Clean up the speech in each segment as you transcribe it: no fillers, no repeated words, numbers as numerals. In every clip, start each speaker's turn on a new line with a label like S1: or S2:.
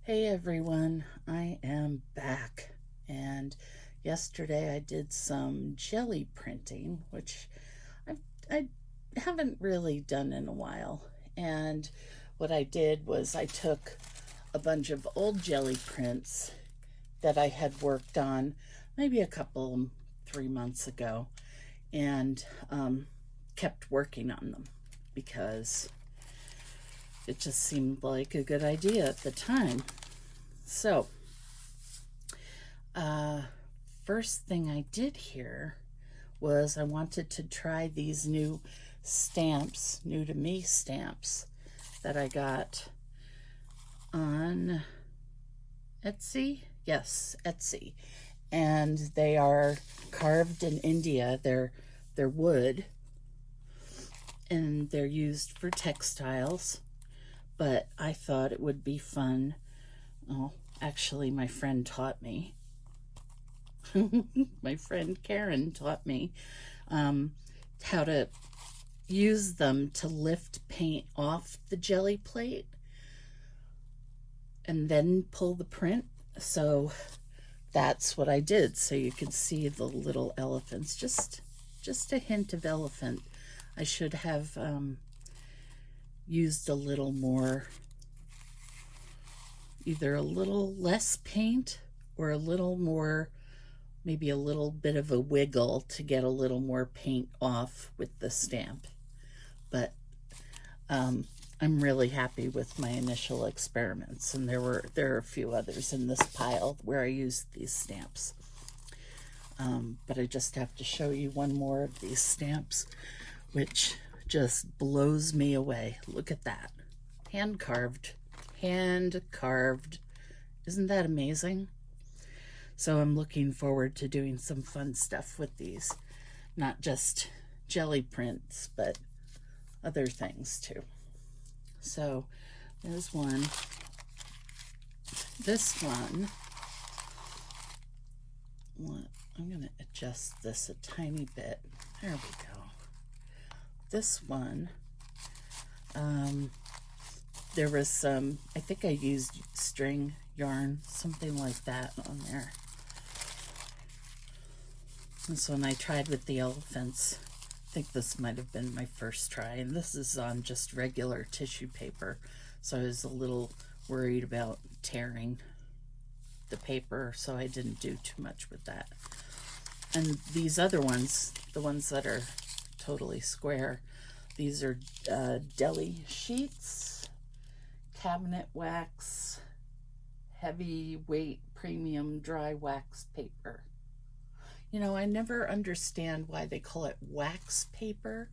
S1: Hey everyone, I am back. And yesterday I did some jelly printing, which I haven't really done in a while. And what I did was I took a bunch of old jelly prints that I had worked on maybe 3 months ago and kept working on them because it just seemed like a good idea at the time. So, uh, first thing I did here was I wanted to try these new stamps, new to me stamps that I got on Etsy. Yes, Etsy. And they are carved in India. They're wood and they're used for textiles. But I thought it would be fun. Oh, actually, my friend taught me. My friend Karen taught me how to use them to lift paint off the jelly plate and then pull the print. So that's what I did. So you can see the little elephants, just a hint of elephant. I should have used a little more, either a little less paint or a little more, maybe a little bit of a wiggle to get a little more paint off with the stamp. But I'm really happy with my initial experiments, and there are a few others in this pile where I used these stamps. But I just have to show you one more of these stamps, which just blows me away. Look at that. Hand carved. Hand carved. Isn't that amazing? So I'm looking forward to doing some fun stuff with these. Not just jelly prints, but other things too. So there's one. This one, I'm going to adjust this a tiny bit. There we go. This one, there was some, I think I used string yarn, something like that on there. This one I tried with the elephants. I think this might have been my first try, and this is on just regular tissue paper, so I was a little worried about tearing the paper, so I didn't do too much with that. And these other ones, the ones that are totally square, these are deli sheets, cabinet wax, heavyweight premium dry wax paper. You know, I never understand why they call it wax paper,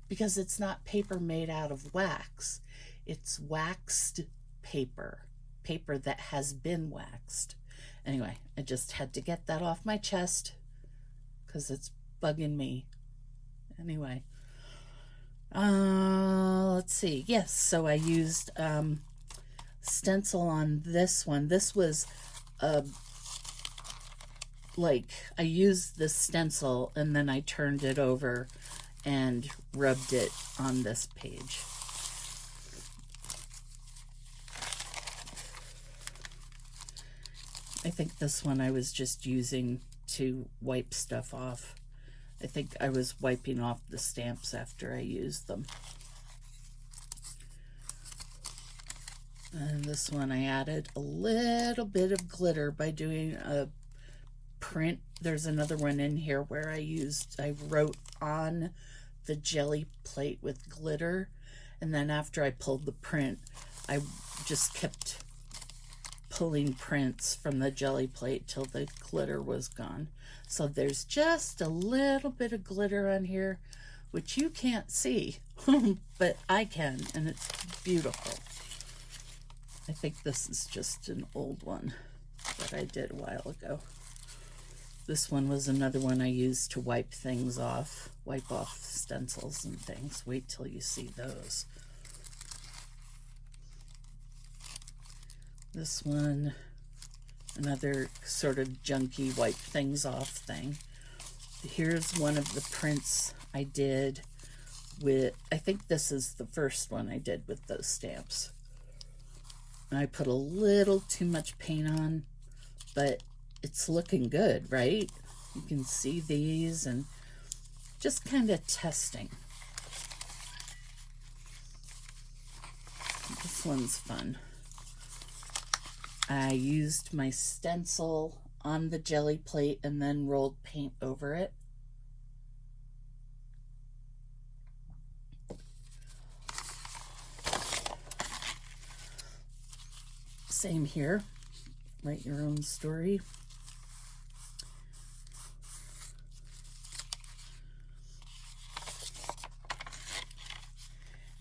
S1: because it's not paper made out of wax. It's waxed paper, paper that has been waxed. Anyway, I just had to get that off my chest because it's bugging me. Anyway, let's see. Yes, so I used stencil on this one. This was like I used the stencil and then I turned it over and rubbed it on this page. I think this one I was just using to wipe stuff off. I think I was wiping off the stamps after I used them. And this one I added a little bit of glitter by doing a print. There's another one in here where I wrote on the jelly plate with glitter, and then after I pulled the print, I just kept pulling prints from the jelly plate till the glitter was gone. So there's just a little bit of glitter on here, which you can't see, but I can, and it's beautiful. I think this is just an old one that I did a while ago. This one was another one I used to wipe things off, wipe off stencils and things. Wait till you see those. This one, another sort of junky wipe things off thing. Here's one of the prints I did with, I think this is the first one I did with those stamps. I put a little too much paint on, but it's looking good, right? You can see these and just kind of testing. This one's fun. I used my stencil on the jelly plate and then rolled paint over it. Same here. Write your own story.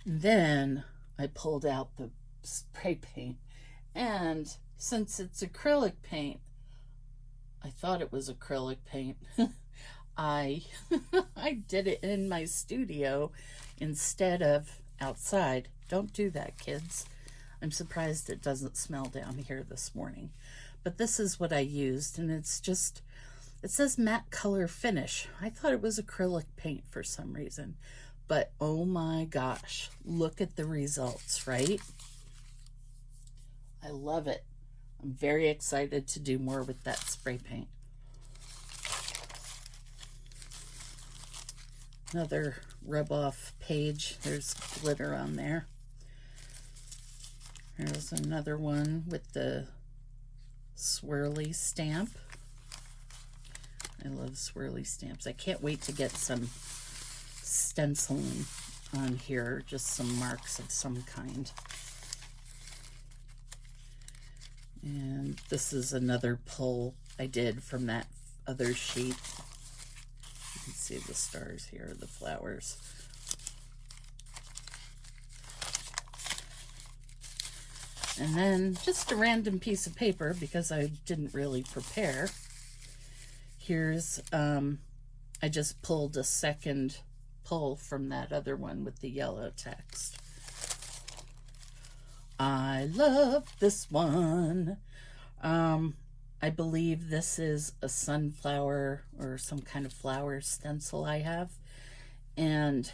S1: And then I pulled out the spray paint, and since it's acrylic paint, I thought it was acrylic paint. I I did it in my studio instead of outside. Don't do that, kids. I'm surprised it doesn't smell down here this morning. But this is what I used, and it's just, it says matte color finish. I thought it was acrylic paint for some reason. But oh my gosh, look at the results, right? I love it. I'm very excited to do more with that spray paint. Another rub off page. There's glitter on there. There's another one with the swirly stamp. I love swirly stamps. I can't wait to get some stenciling on here, just some marks of some kind. And this is another pull I did from that other sheet. You can see the stars here, the flowers. And then just a random piece of paper because I didn't really prepare. Here's, I just pulled a second pull from that other one with the yellow text. I love this one. I believe this is a sunflower or some kind of flower stencil I have. And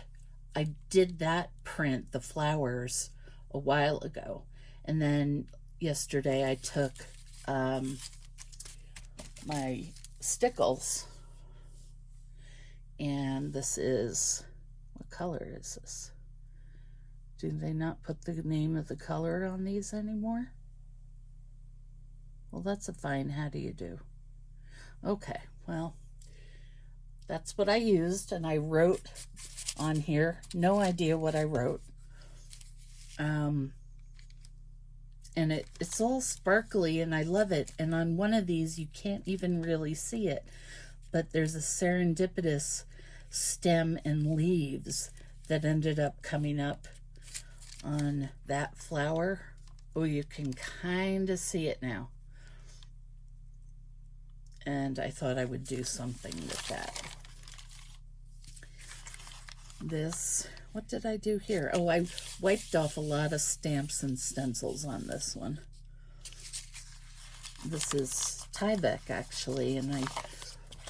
S1: I did that print, the flowers, a while ago. And then yesterday I took my stickles, and this is, what color is this? Do they not put the name of the color on these anymore? Well, that's a fine how do you do. Okay, well, that's what I used, and I wrote on here, no idea what I wrote. And it's all sparkly, and I love it. And on one of these, you can't even really see it, but there's a serendipitous stem and leaves that ended up coming up on that flower. Oh, you can kind of see it now. And I thought I would do something with that. This, what did I do here? Oh, I wiped off a lot of stamps and stencils on this one. This is Tyvek, actually, and I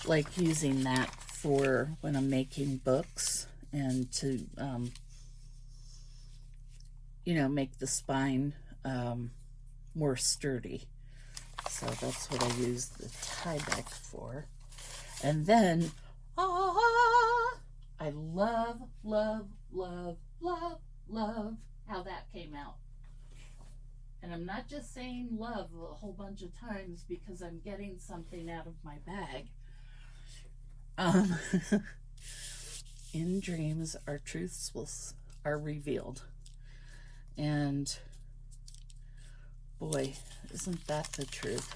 S1: like using that for when I'm making books and to, you know, make the spine more sturdy. So that's what I use the Tyvek for. And then, I love, love, love, love, love how that came out. And I'm not just saying love a whole bunch of times because I'm getting something out of my bag. In dreams, our truths are revealed. And boy, isn't that the truth?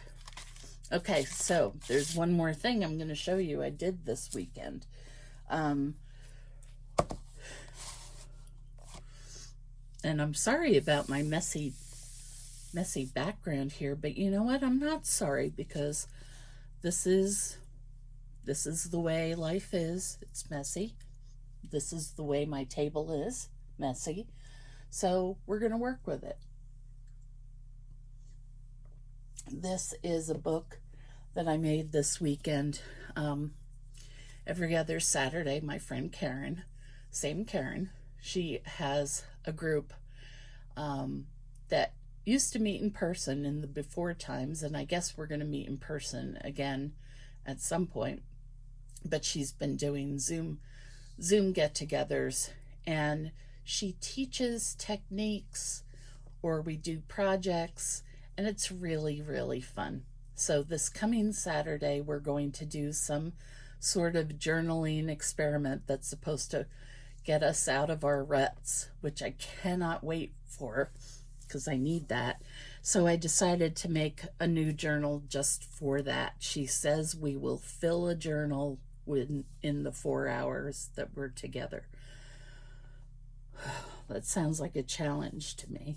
S1: Okay, so there's one more thing I'm going to show you I did this weekend. And I'm sorry about my messy background here, but you know what? I'm not sorry because this is the way life is. It's messy. This is the way my table is, messy. So we're going to work with it. This is a book that I made this weekend. Every other Saturday, my friend Karen, same Karen, she has a group that used to meet in person in the before times, and I guess we're going to meet in person again at some point. But she's been doing Zoom get-togethers, and she teaches techniques, or we do projects, and it's really, really fun. So this coming Saturday, we're going to do some sort of journaling experiment that's supposed to get us out of our ruts, which I cannot wait for because I need that. So I decided to make a new journal just for that. She says we will fill a journal in the 4 hours that we're together. That sounds like a challenge to me.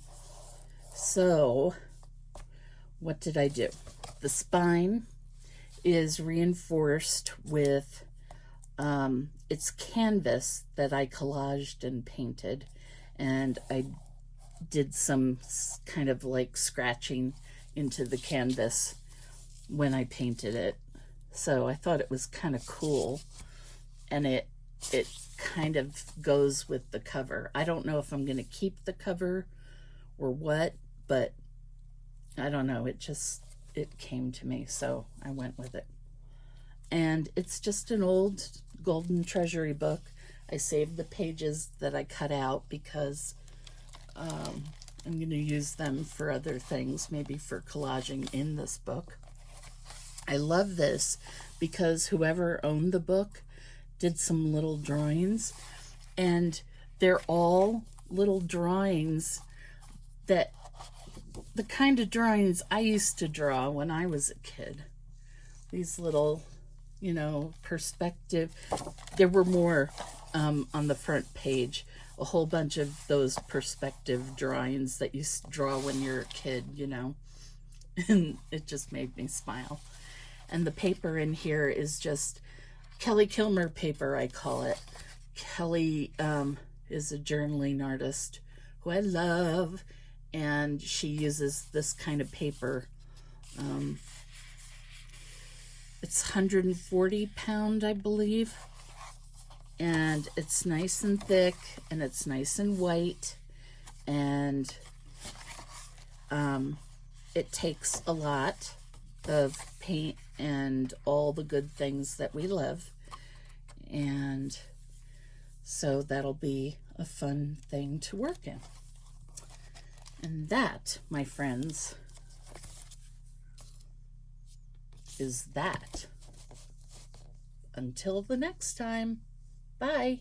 S1: So, what did I do? The spine is reinforced with it's canvas that I collaged and painted, and I did some kind of like scratching into the canvas when I painted it. So I thought it was kind of cool, and it kind of goes with the cover. I don't know if I'm going to keep the cover or what, but I don't know. It came to me, so I went with it. And it's just an old Golden Treasury book. I saved the pages that I cut out because I'm going to use them for other things, maybe for collaging in this book. I love this because whoever owned the book did some little drawings, and they're all little drawings that the kind of drawings I used to draw when I was a kid. These little, perspective. There were more on the front page, a whole bunch of those perspective drawings that you draw when you're a kid, and it just made me smile. And the paper in here is just Kelly Kilmer paper, I call it. Kelly is a journaling artist who I love, and she uses this kind of paper. It's 140 pound, I believe, and it's nice and thick, and it's nice and white, and it takes a lot of paint and all the good things that we love, and so that'll be a fun thing to work in. And that, my friends, is that. Until the next time, bye.